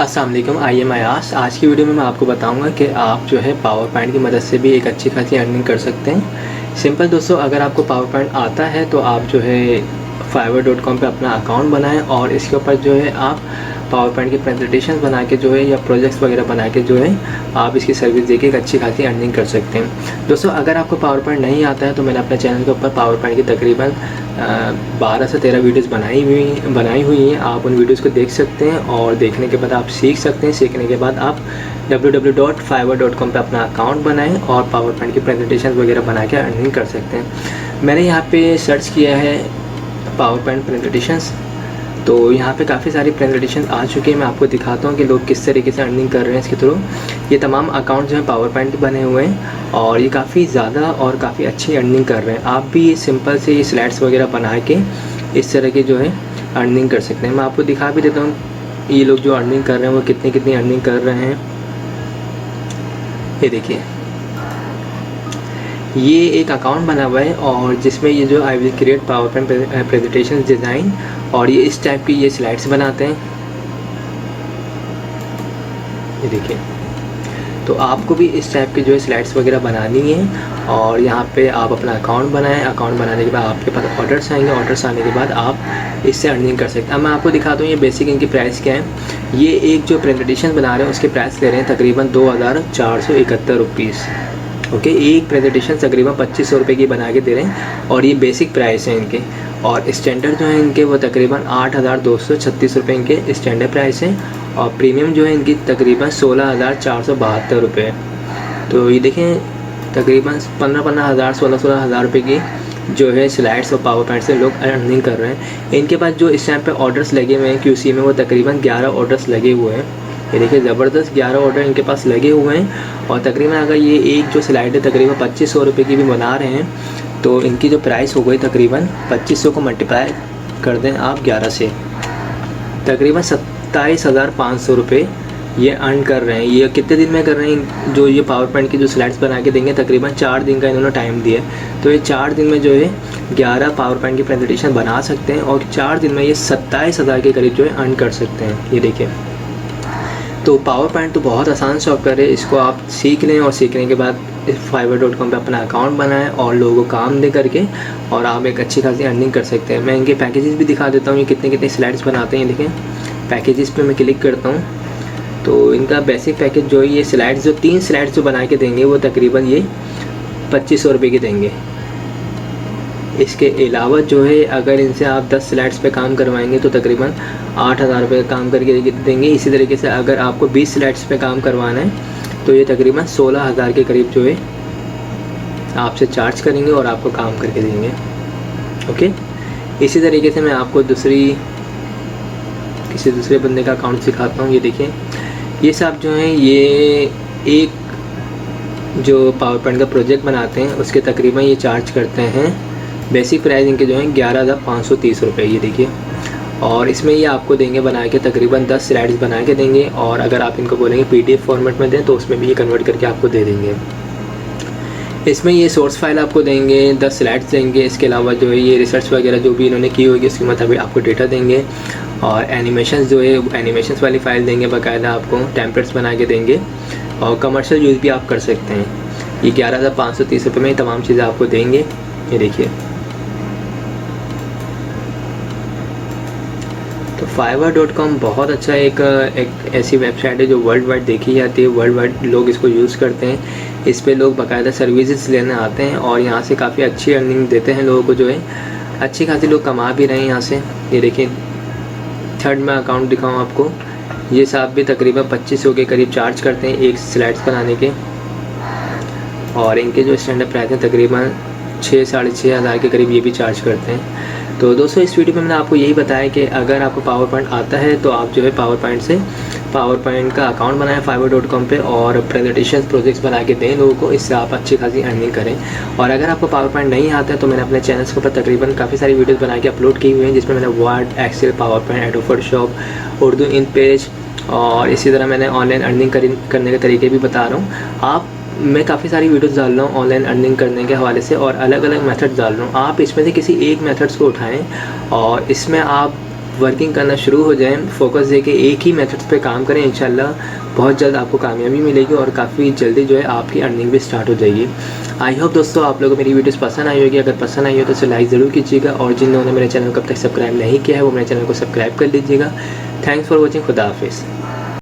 अस्सलाम वालेकुम। I am Ayaz. आज की वीडियो में मैं आपको बताऊंगा कि आप जो है पावर पॉइंट की मदद से भी एक अच्छी खासी अर्निंग कर सकते हैं। सिंपल दोस्तों, अगर आपको पावर पॉइंट आता है तो आप जो है fiverr.com पे अपना अकाउंट बनाएं और इसके ऊपर जो है आप पावर पॉइंट की प्रेजेंटेशन बना के जो है या प्रोजेक्ट्स वगैरह बना के जो है आप इसकी सर्विस देके एक अच्छी खासी अर्निंग कर सकते हैं। दोस्तों, अगर आपको पावर पॉइंट नहीं आता है तो मैंने अपने चैनल के ऊपर पावर पॉइंट की तकरीबन 12 से 13 वीडियोस बनाई हुई हैं। आप उन वीडियोस को देख सकते हैं और देखने के बाद आप सीख सकते हैं। सीखने के बाद आप www.fiverr.com पे अपना अकाउंट बनाएं और पावर पॉइंट की प्रेजेंटेशन वगैरह बना के अर्निंग कर सकते हैं। मैंने यहाँ पे सर्च किया है पावर पॉइंट प्रेजेंटेशंस, तो यहाँ पे काफ़ी सारी प्रेजेंटेशन आ चुकी है। मैं आपको दिखाता हूँ कि लोग किस तरीके से अर्निंग कर रहे हैं इसके थ्रू। ये तमाम अकाउंट जो है पावर पॉइंट के बने हुए हैं और ये काफ़ी ज़्यादा और काफ़ी अच्छी अर्निंग कर रहे हैं। आप भी सिंपल से ये स्लाइड्स वगैरह बना के इस तरह की जो है अर्निंग कर सकते हैं। मैं आपको दिखा भी देता हूँ ये लोग जो अर्निंग कर रहे हैं वो कितनी अर्निंग कर रहे हैं। ये देखिए, ये एक अकाउंट बना हुआ है और जिसमें ये जो I will create power point presentation design और ये इस टाइप की ये स्लाइड्स बनाते हैं। ये देखिए, तो आपको भी इस टाइप की जो है स्लाइड्स वगैरह बनानी है और यहाँ पे आप अपना अकाउंट बनाएं। अकाउंट बनाने के बाद आपके पास ऑर्डर्स आएंगे। ऑर्डर्स आने के बाद आप इससे अर्निंग कर सकते हैं। अब मैं आपको दिखाता हूँ ये बेसिक इनकी प्राइस क्या है। ये एक जो प्रेजेंटेशन बना रहे हैं उसके प्राइस ले रहे हैं तकरीबन 2471 रुपीज़। ओके, एक प्रेजेंटेशन तकरीबन 2500 रुपये की बना के दे रहे हैं और ये बेसिक प्राइस है इनके। और स्टैंडर्ड जो है इनके वो तकरीबन 8236 रुपये इनके स्टैंडर्ड प्राइस है और प्रीमियम जो है इनकी तकरीबन 16,472 रुपये। तो ये देखें तकरीबन 15,000 16,000 रुपये की जो है स्लाइड्स और पावर पॉइंट से लोग अर्निंग कर रहे हैं। इनके पास जो इस टाइम पे ऑर्डर्स लगे हुए हैं QC में वो तकरीबन 11 ऑर्डर्स लगे हुए हैं। ये देखिए, ज़बरदस्त 11 ऑर्डर इनके पास लगे हुए हैं और तकरीबन अगर ये एक जो स्लाइड है तकरीबन 2500 रुपये की भी बना रहे हैं तो इनकी जो प्राइस हो गई तकरीबन 2500 को मल्टीप्लाई कर दें आप 11 से, तकरीबन 27,500 रुपये ये अर्न कर रहे हैं। ये कितने दिन में कर रहे हैं? जो ये पावर पॉइंट की जो स्लाइड्स बना के देंगे तकरीबन 4 दिन का इन्होंने टाइम दिया है। तो ये 4 दिन में जो है 11 पावर पॉइंट की प्रेजेंटेशन बना सकते हैं और 4 दिन में ये 27,000 के करीब जो है अर्न कर सकते हैं। ये देखिए, तो पावर पॉइंट तो बहुत आसान सॉफ्टवेयर है। इसको आप सीख लें और सीखने के बाद fiverr.com पे अपना अकाउंट बनाएं और लोगों को काम दे करके और आप एक अच्छी खासी अर्निंग कर सकते हैं। मैं इनके पैकेजेस भी दिखा देता हूँ ये कितने स्लाइड्स बनाते हैं। देखें, पैकेजेस पे मैं क्लिक करता हूँ तो इनका बेसिक पैकेज जो है ये स्लाइड्स जो 3 स्लाइड्स जो बना के देंगे वो तकरीबन ये 2500 रुपये की देंगे। इसके अलावा जो है अगर इनसे आप 10 स्लाइड्स पे काम करवाएंगे तो तकरीबन 8,000 रुपये काम करके देंगे। इसी तरीके से अगर आपको 20 स्लाइड्स पे काम करवाना है तो ये तकरीबन 16,000 के करीब जो है आपसे चार्ज करेंगे और आपको काम करके देंगे। ओके, इसी तरीके से मैं आपको किसी दूसरे बंदे का अकाउंट सिखाता हूँ। ये देखिए, ये सब जो हैं ये एक जो पावर पॉइंट का प्रोजेक्ट बनाते हैं उसके तकरीबन ये चार्ज करते हैं। बेसिक प्राइस इनके जो है 11,530 रुपये। ये देखिए, और इसमें ये आपको देंगे बना के तकरीबन 10 स्लाइड्स बना के देंगे और अगर आप इनको बोलेंगे PDF फॉर्मेट में दें तो उसमें भी ये कन्वर्ट करके आपको दे देंगे। इसमें ये सोर्स फाइल आपको देंगे, 10 स्लाइड्स देंगे। इसके अलावा जो है ये रिसर्च वगैरह जो भी इन्होंने की होगी उसके मुताबिक आपको डेटा देंगे और एनिमेशन जो है एनिमेशन वाली फ़ाइल देंगे, बाकायदा आपको टेम्पलेट्स बना के देंगे और कमर्शियल यूज़ भी आप कर सकते हैं। ये 11,530 रुपये में तमाम चीज़ें आपको देंगे। ये देखिए, तो fiverr.com बहुत अच्छा एक ऐसी वेबसाइट है जो वर्ल्ड वाइड देखी जाती है। वर्ल्ड वाइड लोग इसको यूज़ करते हैं। इस पे लोग बाकायदा सर्विसेज लेने आते हैं और यहाँ से काफ़ी अच्छी अर्निंग देते हैं लोगों को, जो है अच्छी खासी लोग कमा भी रहे हैं यहाँ से। ये देखिए, थर्ड में अकाउंट दिखाऊँ आपको, ये साहब भी तकरीबन 2500 के करीब चार्ज करते हैं एक स्लाइड्स बनाने के और इनके जो स्टैंडर्ड प्राइस है तकरीबन 6,500 के करीब ये भी चार्ज करते हैं। तो दोस्तों, इस वीडियो में मैंने आपको यही बताया कि अगर आपको पावर पॉइंट आता है तो आप जो है पावर पॉइंट का अकाउंट बनाएं fiverr.com पे और प्रेजेंटेशन प्रोजेक्ट्स बना के दें लोगों को। इससे आप अच्छी खासी अर्निंग करें। और अगर आपको पावर पॉइंट नहीं आता है तो मैंने अपने चैनल्स के ऊपर तकरीबन काफ़ी सारी वीडियोस बना के अपलोड की हुई हैं जिसमें मैंने Word, Excel, PowerPoint, Adobe Photoshop, Urdu InPage और इसी तरह मैंने ऑनलाइन अर्निंग करने के तरीके भी बता रहा हूँ। मैं काफ़ी सारी वीडियोस डाल रहा हूँ ऑनलाइन अर्निंग करने के हवाले से और अलग अलग मेथड डाल रहा हूँ। आप इसमें से किसी एक मेथड्स को उठाएं और इसमें आप वर्किंग करना शुरू हो जाएं, फोकस देके एक ही मेथड्स पे काम करें, इंशाल्लाह बहुत जल्द आपको कामयाबी मिलेगी और काफ़ी जल्दी जो है आपकी अर्निंग भी स्टार्ट हो जाएगी। आई होप दोस्तों आप लोगों को मेरी वीडियोस पसंद आई होगी। अगर पसंद आई हो तो इसे लाइक ज़रूर कीजिएगा और जिन लोगों ने मेरे चैनल को अब तक सब्सक्राइब नहीं किया है वो मेरे चैनल को सब्सक्राइब कर लीजिएगा। Thanks for watching. खुदा हाफिज़।